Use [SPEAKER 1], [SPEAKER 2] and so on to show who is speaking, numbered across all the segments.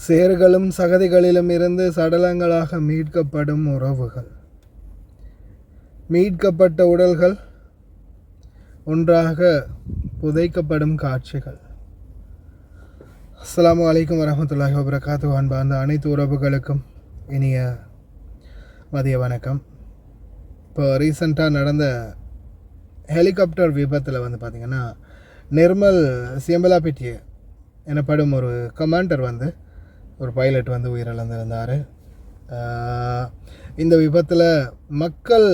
[SPEAKER 1] சேர்களும் சகதிகளிலும் இருந்து சடலங்களாக மீட்கப்படும் உறவுகள், மீட்கப்பட்ட உடல்கள் ஒன்றாக புதைக்கப்படும் காட்சிகள். அஸ்ஸலாமு அலைக்கும் வரஹ்மத்துல்லாஹி வபரகாத்துஹு. அன்பார்ந்த அனைத்து உறவுகளுக்கும் இனிய மதிய வணக்கம். இப்போ ரீசண்டாக நடந்த ஹெலிகாப்டர் விபத்தில் பார்த்திங்கன்னா நிர்மல் சியம்பலாபிட்டிய எனப்படும் ஒரு கமாண்டர் ஒரு பைலட் உயிரிழந்திருந்தார். இந்த விபத்தில் மக்கள்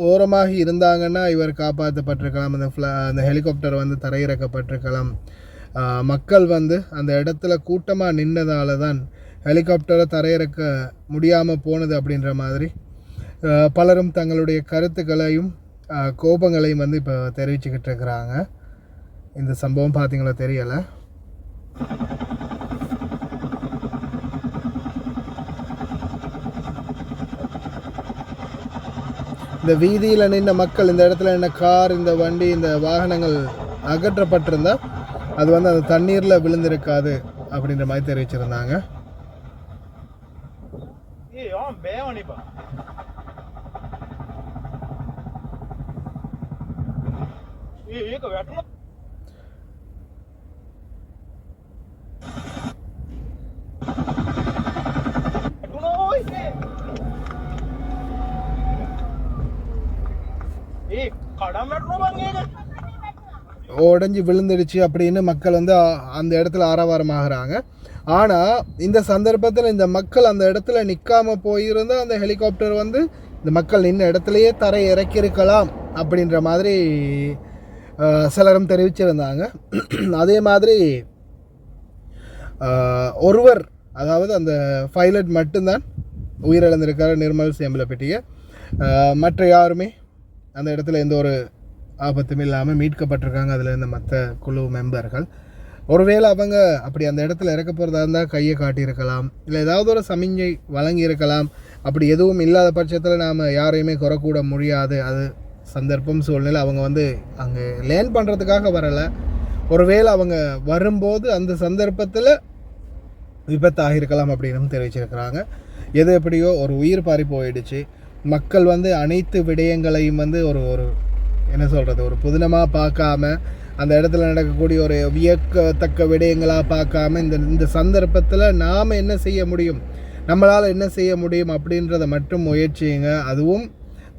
[SPEAKER 1] ஓரமாக இருந்தாங்கன்னா இவர் காப்பாற்றப்பட்டிருக்கலாம், அந்த ஹெலிகாப்டர் தரையிறக்கப்பட்டிருக்கலாம். மக்கள் அந்த இடத்துல கூட்டமாக நின்றதால தான் ஹெலிகாப்டரை தரையிறக்க முடியாமல் போனது அப்படின்ற மாதிரி பலரும் தங்களுடைய கருத்துக்களையும் கோபங்களையும் இப்போ தெரிவிச்சுக்கிட்டு இருக்கிறாங்க. இந்த சம்பவம் பார்த்தீங்களா தெரியலை. இந்த வீதியில் நின்ற மக்கள், இந்த இடத்துல என்ன கார், இந்த வண்டி, இந்த வாகனங்கள் அகற்றப்பட்டிருந்தால் அது அந்த தண்ணீரில் விழுந்திருக்காது அப்படின்ற மாதிரி தெரிவிச்சிருந்தாங்க. உடஞ்சி விழுந்துடுச்சு அப்படின்னு மக்கள் அந்த இடத்துல ஆரவாரமாகறாங்க. ஆனால் இந்த சந்தர்ப்பத்தில் இந்த மக்கள் அந்த இடத்துல நிற்காமல் போயிருந்தால் அந்த ஹெலிகாப்டர் இந்த மக்கள் நின்ற இடத்துலையே தரை இறக்கியிருக்கலாம் அப்படின்ற மாதிரி சிலரும் தெரிவிச்சிருந்தாங்க. அதே மாதிரி ஒருவர், அதாவது அந்த பைலட் மட்டும்தான் உயிரிழந்திருக்கார் நிர்மல் சியம்பலப்பிட்டிய. மற்ற யாருமே அந்த இடத்துல எந்த ஒரு ஆபத்தும் இல்லாமல் மீட்கப்பட்டிருக்காங்க. அதில் இருந்த மற்ற குழு மெம்பர்கள் ஒருவேளை அவங்க அப்படி அந்த இடத்துல இறக்க போகிறதா இருந்தால் கையை காட்டியிருக்கலாம், இல்லை ஏதாவது ஒரு சமிஞ்சை வழங்கியிருக்கலாம். அப்படி எதுவும் இல்லாத பட்சத்தில் நாம் யாரையுமே குறக்கூட முடியாது. அது சந்தர்ப்பம், சூழ்நிலை. அவங்க அங்கே லேர்ன் பண்ணுறதுக்காக வரலை. ஒருவேளை அவங்க வரும்போது அந்த சந்தர்ப்பத்தில் விபத்தாகிருக்கலாம் அப்படின்னு தெரிவிச்சிருக்கிறாங்க. எது எப்படியோ ஒரு உயிர் பாரி போயிடுச்சு. மக்கள் அனைத்து விடயங்களையும் ஒரு என்ன சொல்கிறது, ஒரு புதினமாக பார்க்காம, அந்த இடத்துல நடக்கக்கூடிய ஒரு வியக்கத்தக்க விடயங்களாக பார்க்காம, இந்த சந்தர்ப்பத்தில் நாம் என்ன செய்ய முடியும், நம்மளால் என்ன செய்ய முடியும் அப்படின்றத மட்டும் முயற்சியுங்க. அதுவும்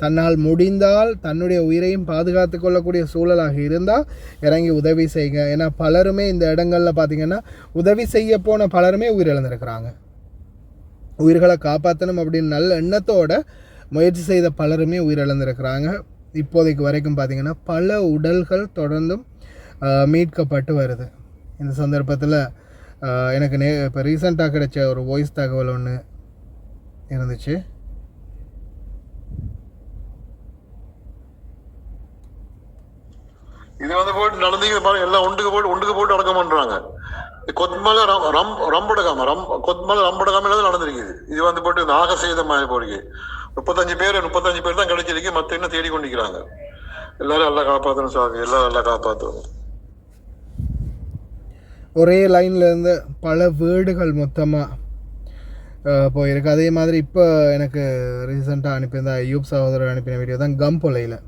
[SPEAKER 1] தன்னால் முடிந்தால் தன்னுடைய உயிரையும் பாதுகாத்து கொள்ளக்கூடிய சூழலாக இருந்தால் இறங்கி உதவி செய்யுங்க. ஏன்னா பலருமே இந்த இடங்களில் பார்த்திங்கன்னா உதவி செய்ய போன பலருமே உயிரிழந்திருக்கிறாங்க. உயிர்களை காப்பாற்றணும் அப்படின்னு நல்ல எண்ணத்தோட முயற்சி செய்த பலருமே உயிரிழந்திருக்கிறாங்க. இப்போதைக்கு வரைக்கும் பார்த்திங்கன்னா பல உடல்கள் தொடர்ந்தும் மீட்கப்பட்டு வருது. இந்த சந்தர்ப்பத்தில் எனக்கு இப்போ ரீசெண்டாக கிடைச்ச ஒரு வாய்ஸ் தகவல் ஒன்று இருந்துச்சு.
[SPEAKER 2] இது போயிட்டு நடந்தீங்க பாருங்க, எல்லாம் ஒண்டுக்கு போட்டு அடக்கம் பண்றாங்க. கொத்மலை கொத்மலை ரம்படகாம நடந்திருக்குது. இது போட்டு நாகசேதமாக போயிருக்கு. 35 பேர் தான் கிடைச்சிருக்கு. மற்ற என்ன தேடி கொண்டிருக்கிறாங்க. எல்லாரும் நல்லா காப்பாற்றணும் சாமி, எல்லாரும் நல்லா காப்பாற்றணும்.
[SPEAKER 1] ஒரே லைன்ல இருந்து பல வீடுகள் மொத்தமாக போயிருக்கு. அதே மாதிரி இப்போ எனக்கு ரீசெண்டாக அனுப்பியிருந்த ஐயூப் சகோதரர் அனுப்பின வீடியோ தான் கம்பளையில்.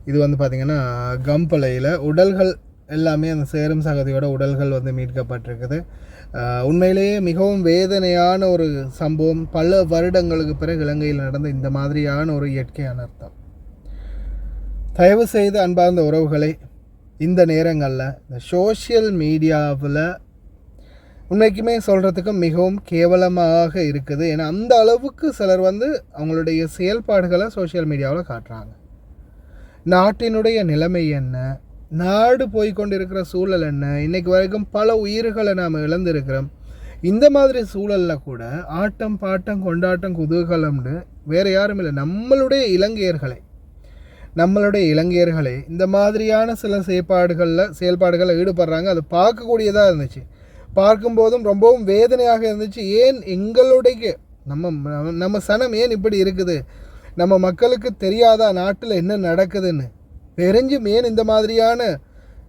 [SPEAKER 1] இது பார்த்திங்கன்னா கம்பளையில் உடல்கள் எல்லாமே அந்த சேரும் சகதியோட உடல்கள் மீட்கப்பட்டிருக்குது. உண்மையிலேயே மிகவும் வேதனையான ஒரு சம்பவம். பல வருடங்களுக்கு பிறகு இலங்கையில் நடந்த இந்த மாதிரியான ஒரு இயற்கை அனர்த்தம். தயவு செய்து அன்பார்ந்த உறவுகளை, இந்த நேரங்களில் இந்த சோஷியல் மீடியாவில் உண்மைக்குமே சொல்கிறதுக்கு மிகவும் கேவலமாக இருக்குது. ஏன்னா அந்த அளவுக்கு சிலர் அவங்களுடைய செயல்பாடுகளை சோஷியல் மீடியாவில் காட்டுறாங்க. நாட்டினுடைய நிலைமை என்ன, நாடு போய்கொண்டிருக்கிற சூழல் என்ன, இன்றைக்கு வரைக்கும் பல உயிர்களை நாம் இழந்திருக்கிறோம். இந்த மாதிரி சூழலில் கூட ஆட்டம் பாட்டம் கொண்டாட்டம் குதூகலம்னு வேறு யாரும் இல்லை, நம்மளுடைய இளைஞர்களை இந்த மாதிரியான சில செயல்பாடுகளில் ஈடுபடுறாங்க. அது பார்க்கக்கூடியதாக இருந்துச்சு. பார்க்கும்போதும் ரொம்பவும் வேதனையாக இருந்துச்சு. ஏன் எங்களுடைய நம்ம சனம் ஏன் இப்படி இருக்குது, நம்ம மக்களுக்கு தெரியாதா நாட்டில் என்ன நடக்குதுன்னு? தெரிஞ்சும் ஏன் இந்த மாதிரியான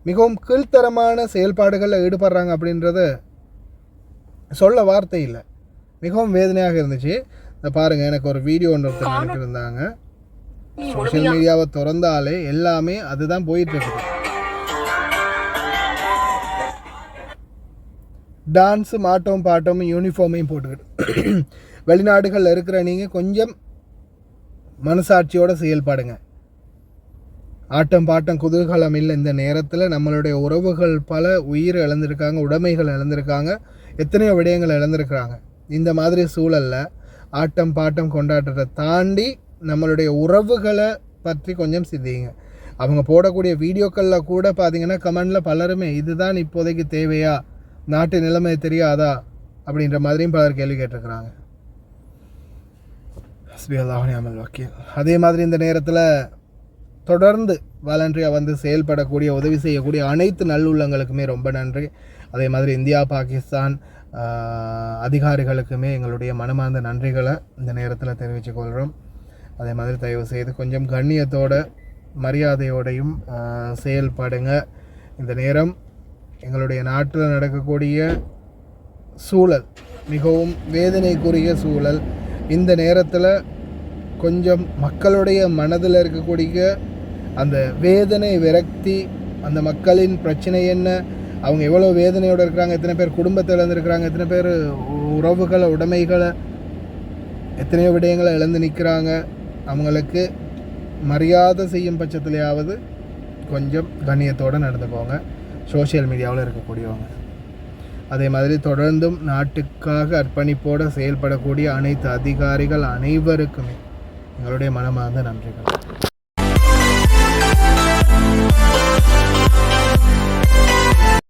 [SPEAKER 1] மிகவும் கீழ்த்தரமான செயல்பாடுகளில் ஈடுபடுறாங்க அப்படின்றத சொல்ல வார்த்தை இல்லை, மிகவும் வேதனையாக இருந்துச்சு. இந்த பாருங்கள், எனக்கு ஒரு வீடியோ ஒன்று ஒருத்தர் அனுப்பியிருந்தாங்க. சோஷியல் மீடியாவை திறந்தாலே எல்லாமே அதுதான் போயிட்டுருக்குது. டான்ஸும் ஆட்டமும் பாட்டமும் யூனிஃபார்மையும் போட்டுக்கிட்டு வெளிநாடுகளில் இருக்கிற நீங்கள் கொஞ்சம் மனசாட்சியோடு செயல்படுங்க. ஆட்டம் பாட்டம் குதூகலம் இல்லை. இந்த நேரத்தில் நம்மளுடைய உறவுகள் பல உயிர் இழந்திருக்காங்க, உடைமைகள் இழந்திருக்காங்க, எத்தனையோ விடயங்கள் இழந்திருக்கிறாங்க. இந்த மாதிரி சூழலில் ஆட்டம் பாட்டம் கொண்டாட்டத்தை தாண்டி நம்மளுடைய உறவுகளை பற்றி கொஞ்சம் சிந்திங்க. அவங்க போடக்கூடிய வீடியோக்களில் கூட பார்த்தீங்கன்னா கமெண்டில் பலருமே இதுதான் இப்போதைக்கு தேவையா, நாட்டு நிலைமை தெரியாதா அப்படின்ற மாதிரியும் பலர் கேள்வி கேட்டிருக்கிறாங்க. அதே மாதிரி இந்த நேரத்தில் தொடர்ந்து வாலண்டரியாக வந்து செயல்படக்கூடிய உதவி செய்யக்கூடிய அனைத்து நல்லுள்ளங்களுக்குமே ரொம்ப நன்றி. அதே மாதிரி இந்தியா பாகிஸ்தான் அதிகாரிகளுக்குமே எங்களுடைய மனமார்ந்த நன்றிகளை இந்த நேரத்தில் தெரிவித்துக் கொள்கிறோம். அதே மாதிரி தயவு செய்து கொஞ்சம் கண்ணியத்தோட மரியாதையோடையும் செயல்படுங்க. இந்த நேரம் எங்களுடைய நாட்டில் நடக்கக்கூடிய சூழல் மிகவும் வேதனைக்குரிய சூழல். இந்த நேரத்தில் கொஞ்சம் மக்களுடைய மனதில் இருக்கக்கூடிய அந்த வேதனை, விரக்தி, அந்த மக்களின் பிரச்சனை என்ன, அவங்க எவ்வளோ வேதனையோடு இருக்கிறாங்க, எத்தனை பேர் குடும்பத்தை இழந்திருக்கிறாங்க, எத்தனை பேர் உறவுகளை, உடைமைகளை, எத்தனையோ விடயங்களை இழந்து நிற்கிறாங்க. அவங்களுக்கு மரியாதை செய்யும் பட்சத்துலையாவது கொஞ்சம் கண்ணியத்தோடு நடந்துக்கோங்க சோஷியல் மீடியாவில் இருக்கக்கூடியவங்க. அதே மாதிரி தொடர்ந்தும் நாட்டுக்காக அர்ப்பணிப்போடு செயல்படக்கூடிய அனைத்து அதிகாரிகள் அனைவருக்குமே எங்களுடைய மனமார்ந்த நன்றிகள்.